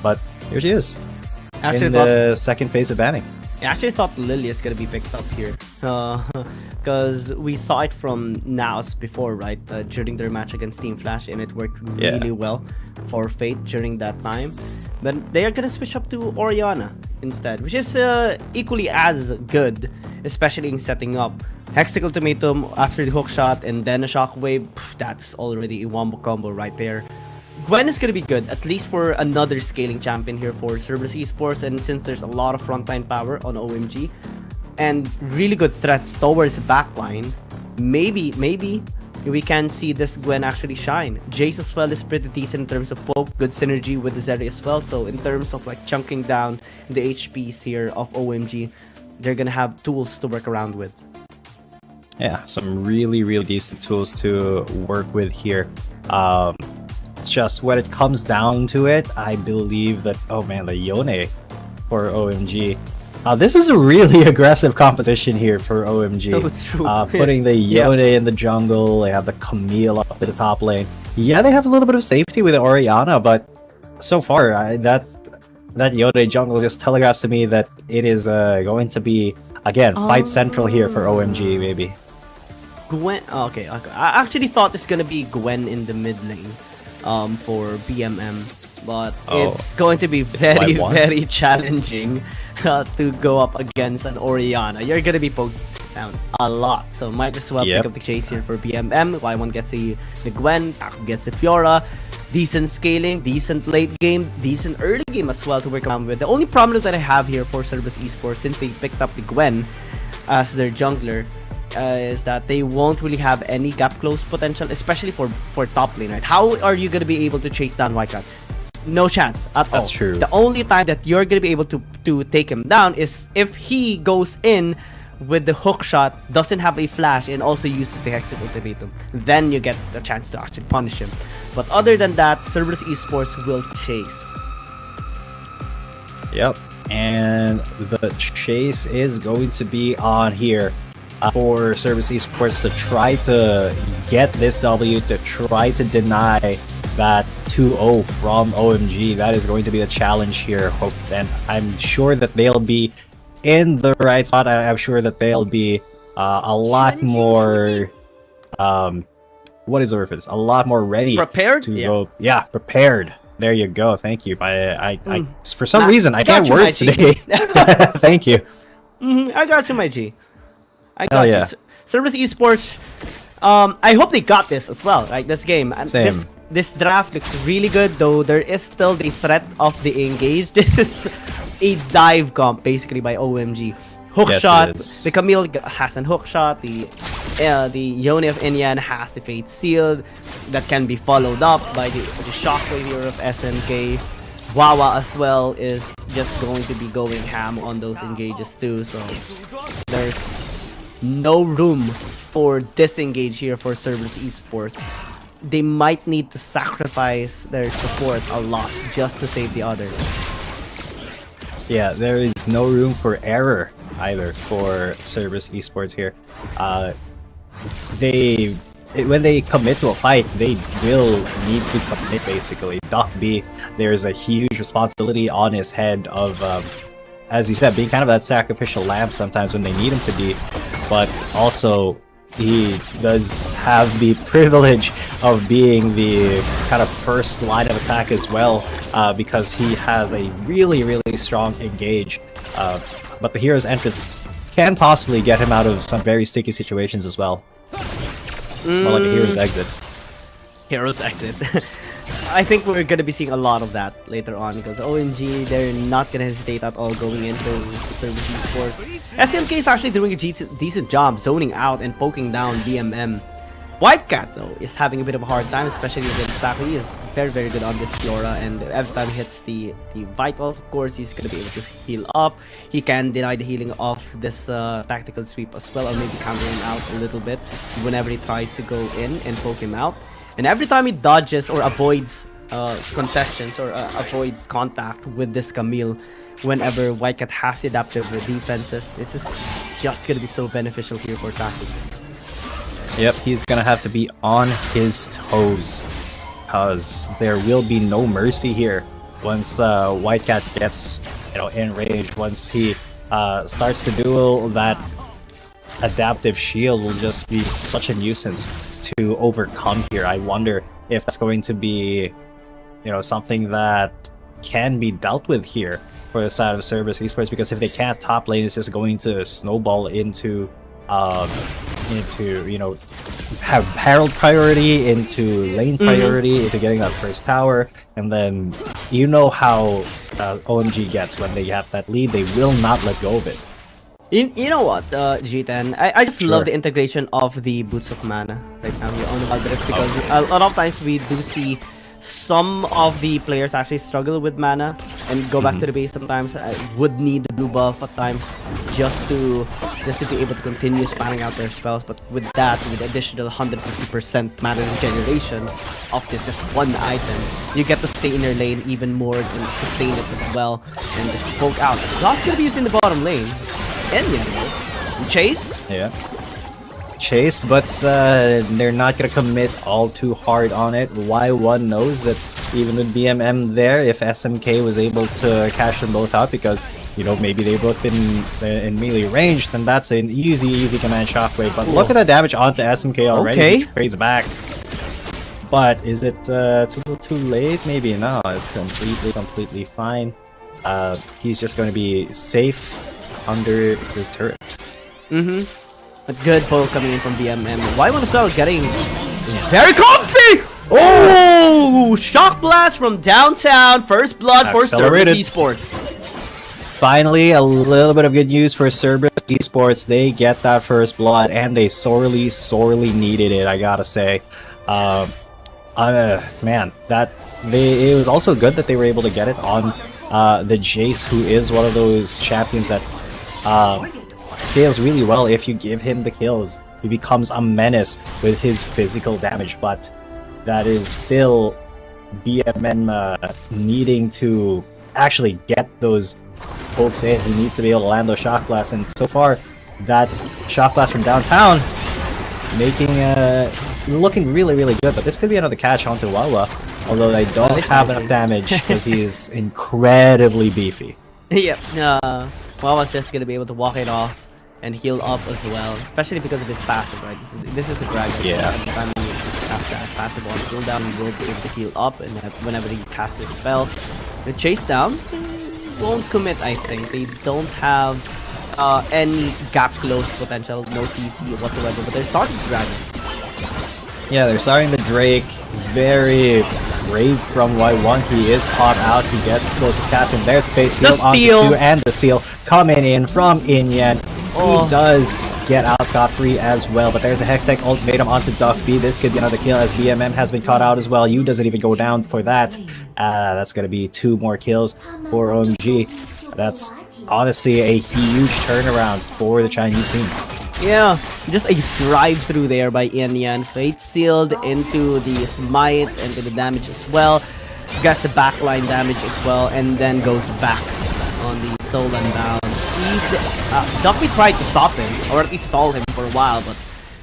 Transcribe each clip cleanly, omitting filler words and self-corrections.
But here she is. Actually, in the second phase of banning. I actually thought Lily is gonna be picked up here, because we saw it from Naos before, right? During their match against Team Flash, and it worked really well for Fate during that time. But they are gonna switch up to Orianna instead, which is equally as good, especially in setting up. Hexacle Ultimatum after the hook shot and then a shockwave. That's already a wombo combo right there. Gwen is gonna be good, at least for another scaling champion here for Cerberus Esports, and since there's a lot of frontline power on OMG and really good threats towards the backline, maybe we can see this Gwen actually shine. Jace as well is pretty decent in terms of poke, good synergy with the Zeri as well, so in terms of like chunking down the HPs here of OMG, they're gonna have tools to work around with. Yeah, some really decent tools to work with here. Just when it comes down to it, I believe that, oh man, the Yone for OMG. This is a really aggressive competition here for OMG. Oh, it's true. Putting the Yone in the jungle, they have the Camille up at the top lane. Yeah, they have a little bit of safety with Orianna, but so far, that Yone jungle just telegraphs to me that it is going to be, again, fight central here for OMG, maybe. Gwen, okay. I actually thought it's gonna be Gwen in the mid lane. For BMM, but it's going to be very challenging to go up against an Orianna. You're gonna be poked down a lot, so might as well pick up the chase here for BMM. Y1 gets the Gwen, Taco gets the Fiora. Decent scaling, decent late game, decent early game as well to work around with. The only problem that I have here for Cerberus Esports, since they picked up the Gwen as their jungler, is that they won't really have any gap close potential, especially for top lane, right? How are you gonna be able to chase down Wildcat? No chance at all. That's true. The only time that you're gonna be able to take him down is if he goes in with the hook shot, doesn't have a flash, and also uses the Hexacle Ultimatum. Then you get the chance to actually punish him. But other than that, Cerberus Esports will chase. Yep, and the chase is going to be on here. For Cerberus Esports to try to get this W, to try to deny that 2-0 from OMG. That is going to be the challenge here, and I'm sure that they'll be in the right spot. I'm sure that they'll be a lot more what is the word for this? A lot more ready, prepared to go. Yeah, prepared. There you go. Thank you. I for some reason I can't words today. Thank you. I got you, my G. I got you. Cerberus Esports, I hope they got this as well, right? This game. And Same. this draft looks really good, though there is still the threat of the engage. This is a dive comp, basically, by OMG. Hook shot. The Camille has an hook shot. The Yone of Inyan has the Fate Sealed that can be followed up by the Shockwave here of SNK. Wawa as well is just going to be going ham on those engages too, so there's no room for disengage here for Cerberus Esports. They might need to sacrifice their support a lot just to save the others. Yeah, there is no room for error either for Cerberus Esports here. When they commit to a fight, they will need to commit, basically. Doc B, there's a huge responsibility on his head of, as you said, being kind of that sacrificial lamb sometimes when they need him to be, but also he does have the privilege of being the kind of first line of attack as well, because he has a really strong engage. But the hero's entrance can possibly get him out of some very sticky situations as well. More like a hero's exit. Hero's exit. I think we're going to be seeing a lot of that later on, because OMG, they're not going to hesitate at all going into Cerberus Esports. SMK is actually doing a decent job zoning out and poking down BMM. Whitecat, though, is having a bit of a hard time, especially against Taco. He is very good on this Fiora, and every time he hits the vitals, of course, he's going to be able to heal up. He can deny the healing of this tactical sweep as well, or maybe counter him out a little bit whenever he tries to go in and poke him out. And every time he dodges or avoids contestants or avoids contact with this Camille, whenever Whitecat has the adaptive defenses, this is just going to be so beneficial here for Taco. Yep, he's gonna have to be on his toes, because there will be no mercy here once Whitecat gets in range, once he starts to do that, adaptive shield will just be such a nuisance to overcome here. I wonder if that's going to be something that can be dealt with here for the side of Cerberus Esports, because if they can't top lane, it's just going to snowball into have Herald priority, into lane priority, into getting that first tower, and then how OMG gets when they have that lead. They will not let go of it. You know what, G10, I just love the integration of the Boots of Mana right now here on the Wild Rift, because a lot of times we do see some of the players actually struggle with mana and go back to the base sometimes. Would need the blue buff at times just to be able to continue spamming out their spells. But with that, with additional 150% mana regeneration of this just one item, you get to stay in your lane even more and sustain it as well and just poke out. Lost gonna be using the bottom lane. And Chase? Yeah. Chase, but they're not gonna commit all too hard on it. Y1 knows that even with BMM there, if SMK was able to cash them both out, because maybe they've both been in melee range, then that's an easy command shockwave. But look at the damage onto SMK already. Okay. He trades back. But is it too late? Maybe no. It's completely fine. He's just going to be safe under his turret. A good pull coming in from BMM. Y1 as well getting very comfy! Oh! Shock blast from downtown. First blood for Cerberus Esports. Finally, a little bit of good news for Cerberus Esports. They get that first blood, and they sorely needed it, I gotta say. Man, it was also good that they were able to get it on the Jace, who is one of those champions that scales really well if you give him the kills. He becomes a menace with his physical damage, but that is still BMM needing to actually get those pokes in. He needs to be able to land those shock blasts, and so far that shock blast from downtown looking really good. But this could be another catch onto Wawa, although they don't have enough damage because he is incredibly beefy. Yep, Wawa's just gonna be able to walk it off and heal up as well, especially because of his passive, right? This is a drag. Yeah. Every time he casts that passive on cooldown, he will be able to heal up, and whenever he casts his spell, the chase down won't commit. I think they don't have any gap close potential, no TC whatsoever, but they're starting to drag it. Yeah, they're starting the Drake. Very brave from Y1. He is caught out. He gets close to casting. There's Fate Seal on the 2, and the steal coming in from Inyan. He does get out scot-free as well, but there's a Hextech ultimatum onto Duck B. This could be another kill as BMM has been caught out as well. You doesn't even go down for that. That's going to be 2 more kills for OMG. That's honestly a huge turnaround for the Chinese team. Yeah, just a drive-through there by Inyan. Fate sealed into the smite, into the damage as well. Gets the backline damage as well, and then goes back on the soul and bound. Duffy tried to stop him, or at least stall him for a while, but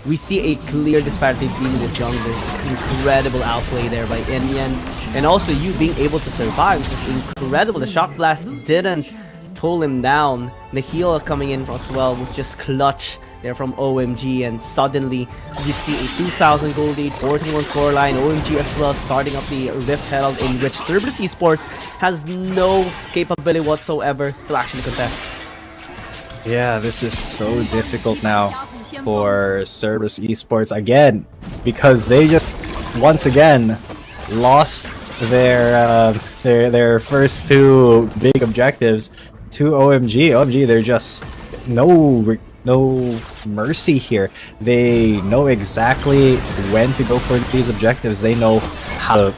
we see a clear disparity between the junglers. Incredible outplay there by Inyan, and also you being able to survive, which is incredible. The shock blast didn't pull him down. The heal coming in as well, which just clutch there from OMG, and suddenly you see a 2,000 gold lead, 14-1 core line. OMG as well starting up the Rift Herald, in which Cerberus Esports has no capability whatsoever to actually contest. Yeah, this is so difficult now for Cerberus Esports again, because they just once again lost their first 2 big objectives to OMG. OMG, they're just no mercy here. They know exactly when to go for these objectives. They know how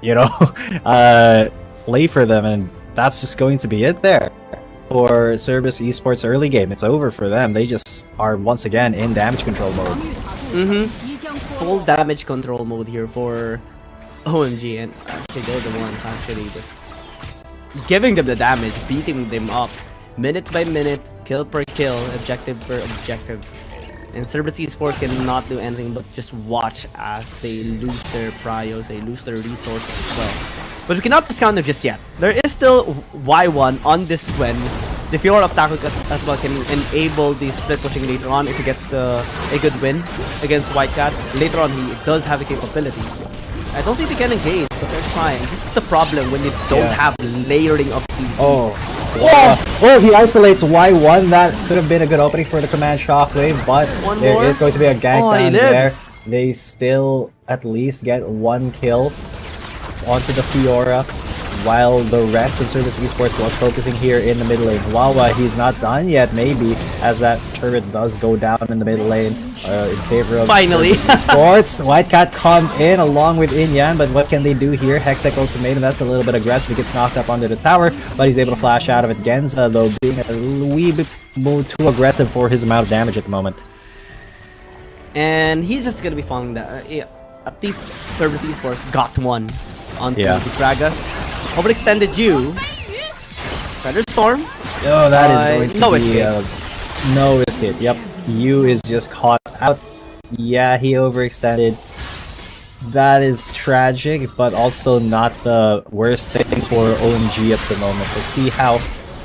to play for them, and that's just going to be it there for Cerberus Esports early game. It's over for them. They just are once again in damage control mode. Full damage control mode here for OMG, and actually they're the ones actually just giving them the damage, beating them up minute by minute, kill per kill, objective per objective. And Cerberus Esports cannot do anything but just watch as they lose their prios, they lose their resources as well. But we cannot discount them just yet. There is still Y1 on this twin. The Fiora of Taku as well can enable the split pushing later on if he gets a good win against Whitecat. Later on, he does have the capability. I don't think they can engage, but they're trying. This is the problem when you don't have layering of CZ. Oh, he isolates Y1. That could have been a good opening for the command shockwave, but there is going to be a gank down there. They still at least get 1 kill onto the Fiora, while the rest of Cerberus Esports was focusing here in the mid lane. Wawa, he's not done yet, maybe, as that turret does go down in the mid lane in favor of finally Cerberus Esports. Whitecat comes in along with Inyan, but what can they do here? Hextech ultimatum, that's a little bit aggressive. He gets knocked up under the tower, but he's able to flash out of it. Genza, though, being a wee bit too aggressive for his amount of damage at the moment. And he's just gonna be following that. At least Cerberus Esports got one onto the Gragas. Overextended you. Thunderstorm. Oh, that is going to be no escape. Yep, you is just caught out. Yeah, he overextended. That is tragic, but also not the worst thing for OMG at the moment. Let's see how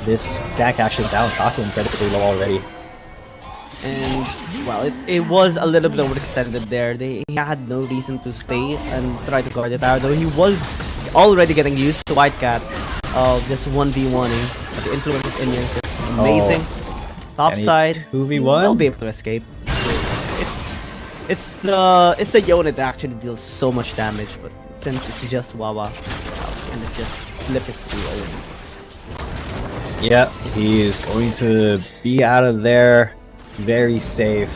this gank actually down. Taku incredibly low already. And well, it was a little bit overextended there. He had no reason to stay and try to guard the tower, though he was already getting used to Whitecat of just 1v1ing. But the influence of Indians is amazing. Top side, 2v1. Will be able to escape. It's the unit that actually deals so much damage, but since it's just Wawa, and it just slip is too old. Yeah, he is going to be out of there very safe.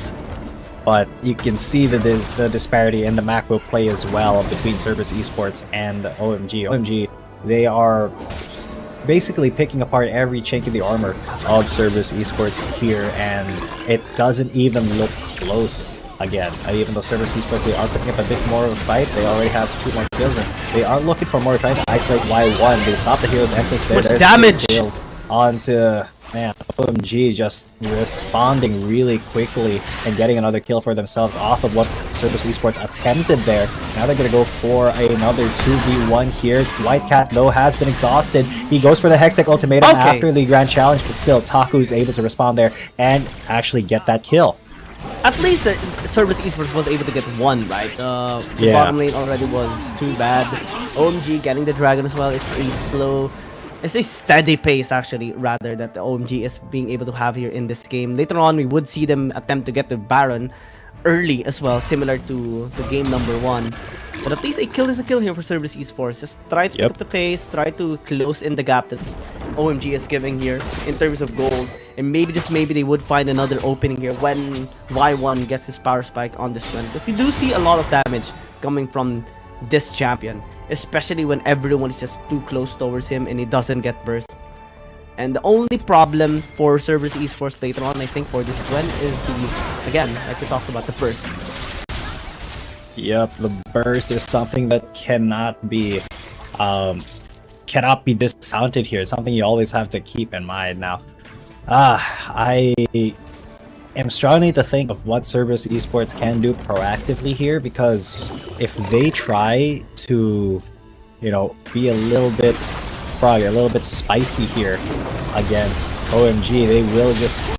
But you can see that there's the disparity in the macro play as well between Cerberus Esports and OMG. OMG, they are basically picking apart every chink in the armor of Cerberus Esports here, and it doesn't even look close again. Even though Cerberus Esports, they are picking up a bit more of a fight, they already have 2 more kills, and they are looking for more, trying to isolate Y1. They stop the hero's entrance there. Much damage! Onto... Man, OMG just responding really quickly and getting another kill for themselves off of what Cerberus Esports attempted there. Now they're going to go for another 2v1 here. Whitecat, though, has been exhausted. He goes for the Hextech ultimatum after the Grand Challenge, but still, Taku's able to respond there and actually get that kill. At least Cerberus Esports was able to get 1, right? The bottom lane already was too bad. OMG getting the dragon as well. It's a steady pace, actually, rather, that the OMG is being able to have here in this game. Later on, we would see them attempt to get the Baron early as well, similar to the game number 1. But at least a kill is a kill here for Cerberus Esports. Just try to pick up the pace, try to close in the gap that OMG is giving here in terms of gold. And maybe, just maybe, they would find another opening here when Y1 gets his power spike on this one. Because we do see a lot of damage coming from this champion, especially when everyone is just too close towards him and he doesn't get burst. And the only problem for Cerberus Esports later on, I think, for this one is again, like we talked about, the burst. Yep, the burst is something that cannot be discounted here. It's something you always have to keep in mind. Now, I am struggling to think of what Cerberus Esports can do proactively here, because if they try to, be a little bit froggy, a little bit spicy here against OMG, they will just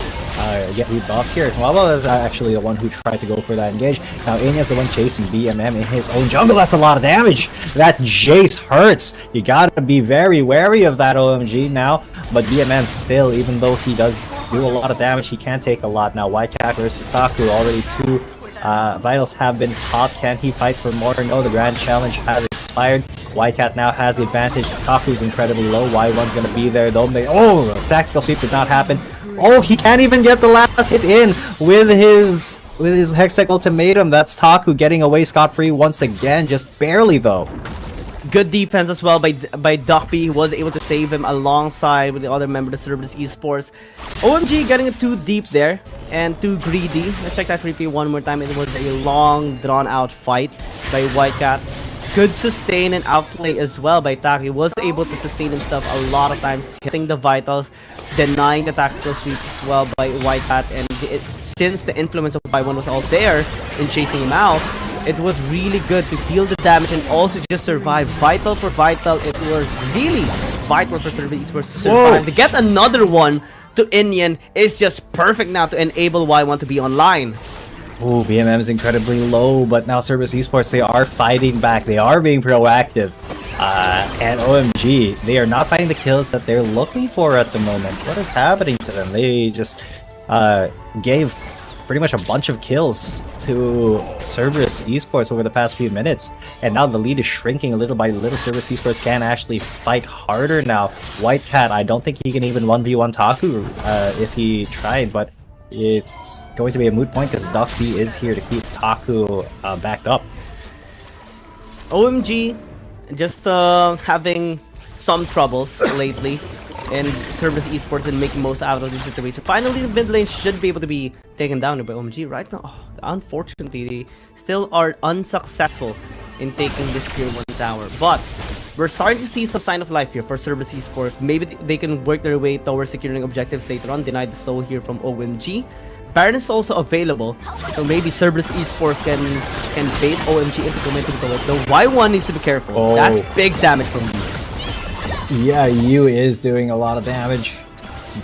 get looped off here. Wawa is actually the one who tried to go for that engage. Now Inya's the one chasing BMM in his own jungle. That's a lot of damage. That Jace hurts. You gotta be very wary of that OMG now. But BMM still, even though he does do a lot of damage, he can take a lot. Now Whitecat versus Taku, already 2 vitals have been popped. Can he fight for more? No, the Grand Challenge has expired. Whitecat now has the advantage. Taku's incredibly low. Y1's gonna be there though. The tactical sweep did not happen. Oh, he can't even get the last hit in with his Hextech ultimatum. That's Taku getting away scot-free once again, just barely though. Good defense as well by Duckby. He was able to save him alongside with the other member of the Cerberus Esports. OMG getting it too deep there and too greedy. Let's check that replay one more time. It was a long, drawn-out fight by Whitecat. good sustain and outplay as well by Taki. Was able to sustain himself a lot of times, hitting the vitals, denying the tactical sweep as well by White Hat. And since the influence of Y1 was all there in chasing him out, it was really good to deal the damage and also just survive vital for vital. It was really vital for Cerberus Esports to survive. To get another one to Inyan is just perfect now to enable Y1 to be online. Ooh, BMM is incredibly low, but now Cerberus Esports, they are fighting back. They are being proactive. And OMG, they are not finding the kills that they're looking for at the moment. What is happening to them? They just gave pretty much a bunch of kills to Cerberus Esports over the past few minutes, and now the lead is shrinking a little by little. Cerberus Esports can actually fight harder now. White Cat, I don't think he can even 1v1 Taku if he tried, but it's going to be a moot point because Duckby is here to keep Taku backed up. OMG just having some troubles lately in Cerberus Esports and making most out of this situation. Finally, the mid lane should be able to be taken down by OMG right now. Unfortunately, they still are unsuccessful in taking this tier 1 tower. But we're starting to see some sign of life here for Cerberus Esports. Maybe they can work their way towards securing objectives later on. Denied the soul here from OMG. Baron is also available, so maybe Cerberus Esports can bait OMG into committing to it. The Y1 needs to be careful. Oh. That's big damage from you. Yeah, Yu is doing a lot of damage,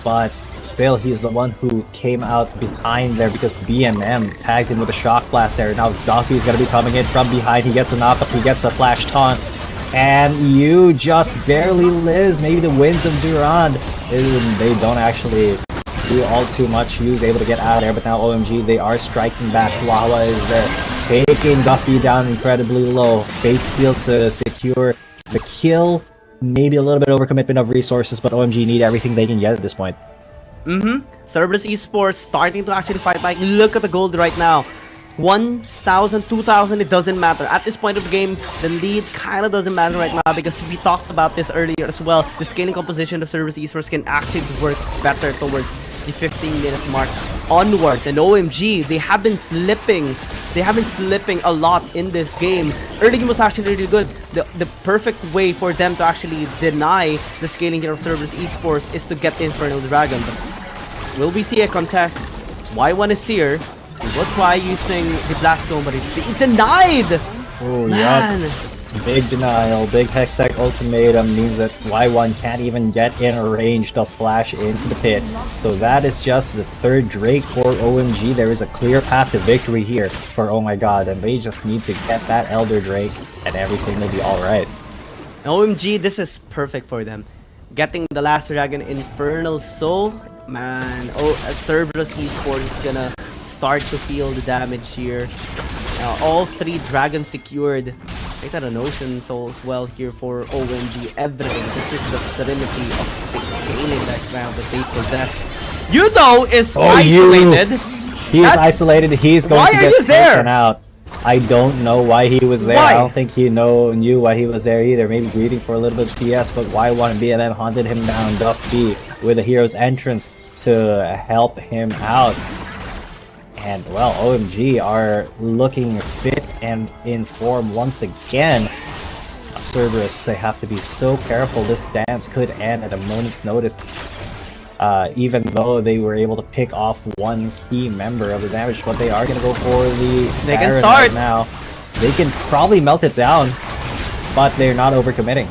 but still he's the one who came out behind there because BMM tagged him with a shock blast there. Now Donkey is going to be coming in from behind. He gets a knockup, he gets a flash taunt, and Yu just barely lives. Maybe the winds of Durand, they don't actually do all too much. Yu's able to get out of there, but now OMG, they are striking back. Wawa is there, taking Duffy down incredibly low. Fate Steel to secure the kill. Maybe a little bit overcommitment of resources, but OMG need everything they can get at this point. Cerberus Esports starting to actually fight back. Look at the gold right now. 1,000, 2,000, it doesn't matter. At this point of the game, the lead kind of doesn't matter right now because we talked about this earlier as well. The scaling composition of Cerberus Esports can actually work better towards the 15-minute mark onwards. And OMG, they have been slipping. They have been slipping a lot in this game. Early game was actually really good. The perfect way for them to actually deny the scaling here of Cerberus Esports is to get the Infernal Dragon. But will we see a contest? Y1 is here. He will try using the Blast Dome, but it's being denied! Oh, man! Yep. Big denial, big Hextech ultimatum means that Y1 can't even get in a range to flash into the pit. So that is just the third Drake for OMG. There is a clear path to victory here for Oh My God, and they just need to get that Elder Drake and everything will be alright. OMG, this is perfect for them. Getting the last dragon, Infernal Soul, man. Cerberus Esports is gonna start to feel the damage here. All 3 dragons secured. I got an Ocean Soul as well here for OMG. Everything. This is the serenity of scaling background that they possess. Yudo is isolated. He is isolated. He's going to get taken out. I don't know why he was there. I don't think he knew why he was there either. Maybe greeting for a little bit of CS, but Y1 and BMM hunted him down. Duck B with a hero's entrance to help him out. And well, OMG are looking fit and in form once again. Cerberus, they have to be so careful. This dance could end at a moment's notice. Even though they were able to pick off one key member of the damage, but they are going to go for the Baron right now. They can probably melt it down, but they're not overcommitting.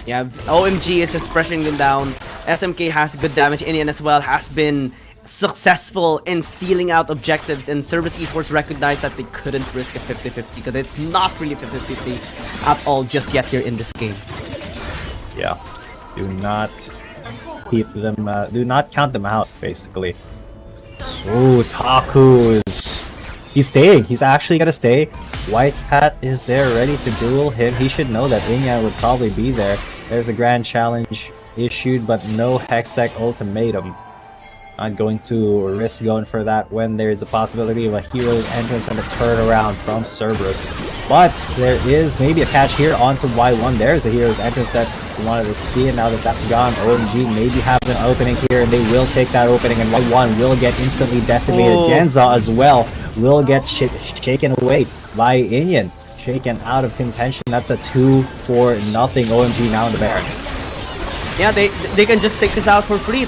Yeah, OMG is just pressuring them down. SMK has good damage. Indian as well has been successful in stealing out objectives, and Cerberus Esports recognized that they couldn't risk a 50-50 because it's not really 50-50 at all just yet here in this game. Yeah, do not keep them, do not count them out, basically. Ooh, Taku he's staying. He's actually gonna stay. White Hat is there ready to duel him. He should know that Inyan would probably be there. There's a grand challenge issued, but no Hextech ultimatum. Not going to risk going for that when there is a possibility of a hero's entrance and a turnaround from Cerberus. But there is maybe a catch here onto Y1. There's a hero's entrance that we wanted to see, and now that that's gone, OMG maybe have an opening here, and they will take that opening, and Y1 will get instantly decimated. Genza as well will get shaken away by Inyan. shaken out of contention. That's a 2-0 OMG now in the Baron. Yeah, they can just take this out for free.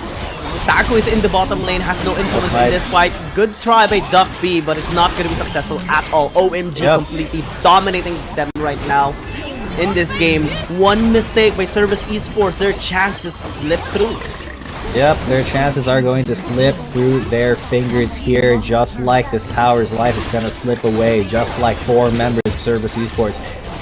Taco is in the bottom lane, has no influence in this fight. Good try by Duck B, but it's not going to be successful at all. OMG completely dominating them right now in this game. One mistake by Service Esports, their chances slip through. Yep, their chances are going to slip through their fingers here, just like this tower's life is going to slip away, just like 4 members of Service Esports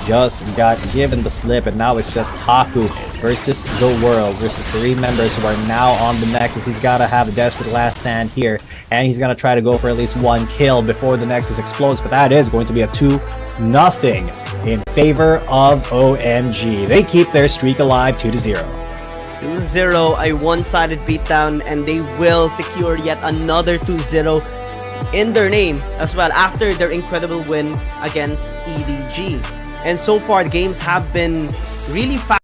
just got given the slip, and now it's just Taku versus the world versus 3 members who are now on the Nexus. He's got to have a desperate last stand here, and he's going to try to go for at least 1 kill before the Nexus explodes, but that is going to be a 2-0 in favor of OMG. They keep their streak alive 2-0. 2-0, a one-sided beatdown, and they will secure yet another 2-0 in their name as well after their incredible win against EDG. And so far, the games have been really fast.